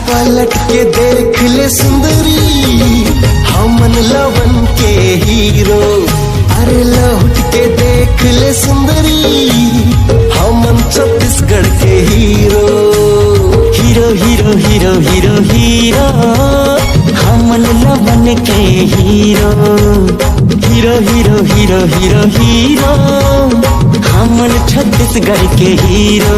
पलट के देख ले सुंदरी हमन लवन के हीरो। अरे लौट के देख ले सुंदरी हमन छत्तीसगढ़ के hero. Hero hero hero hero hero हमन लवन के hero. Hero hero hero hero hero हमन छत्तीसगढ़ के हीरो।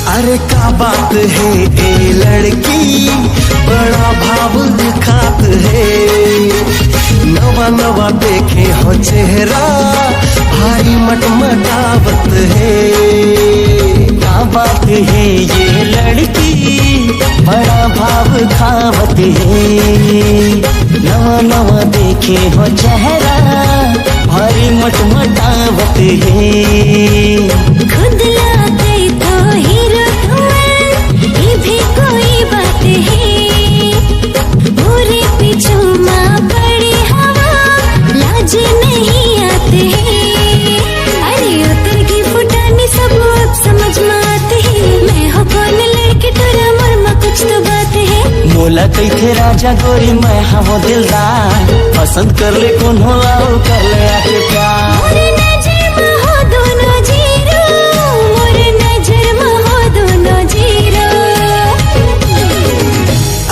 अरे क्या बात है ए लड़की बड़ा भाव दिखात है। नवा नवा देखे हो चेहरा भारी मटमटावत है। क्या बात है ये लड़की बड़ा भाव खावत है। नवा नवा देखे हो चेहरा भारी मटमटावत है। खुद लाते तो हीरो ये भी कोई बात है। बुरे पीछू माँ बड़ी हवा लाज नहीं आते हैं। अरे उतर की फुटानी सब अब समझ में आते हैं। मैं हो कौन लड़की तेरा मर्मा कुछ तो बात है। मोला कई थे राजा गोरी मैं हूँ दिलदार। पसंद कर ले कौन होला कर ले आके प्यार। मोरे नजर में हो दोनों जीरो। मोरे नजर में हो दोनों जीरो।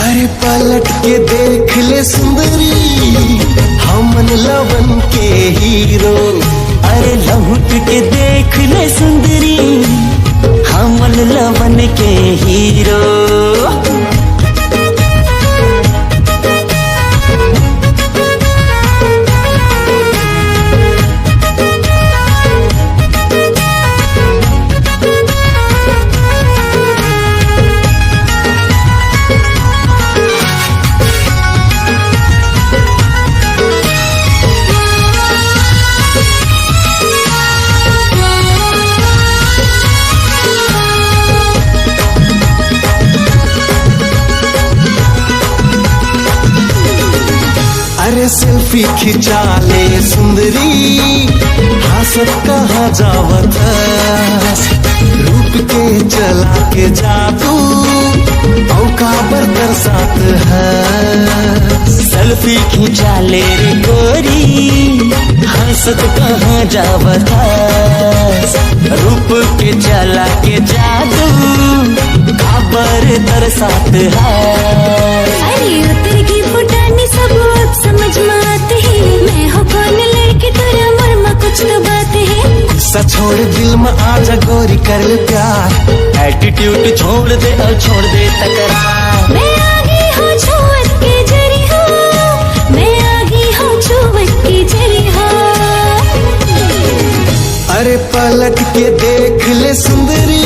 अरे पलट के देख ले सुंदरी हमन लवन के हीरो। अरे लौट के देख ले सुंदरी हमन लवन के हीरो। अरे सेल्फी खिंचा ले सुंदरी हासत कहाँ जावत। रूप के चला के जादू औका बरतर साथ है। सेल्फी खिंचा ले रे गोरी हासत कहाँ जावत। रूप के चला के जादू का बरतर साथ है। अरे उतर की फुटानी सब अब समझ में आते हैं। मैं हो कौन लड़की तेरा मर्मा कुछ तो बात है। गुस्सा छोड़ दिल में आजा गोरी कर ले प्यार। एटीट्यूड छोड़ दे और छोड़ दे तकरार। मैं आगे हूँ छुअत के जरी हूँ। मैं आगे हूँ छुअत के जरी हूँ। अरे पलट के देख ले सुंदरी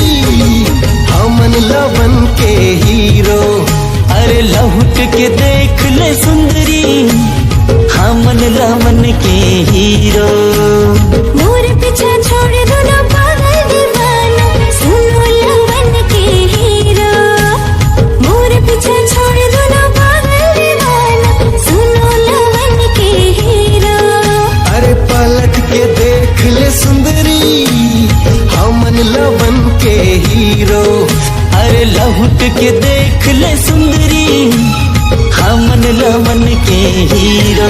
हमन हीरो। अरे लहुट के देख ले सुंदरी, हाँ मन लमन के हीरो। मोर पीछा छोड़ दो ना पागल दीवाना, सुनो लवन के हीरो। मोर पीछा छोड़ दो ना पागल दीवाना, सुनो लवन के हीरो। अरे पलट के देख ले सुंदरी, हाँ मन लवन के हीरो। अरे लहुट के देख ले सुंदरी, हाँ मन लवन के हीरो।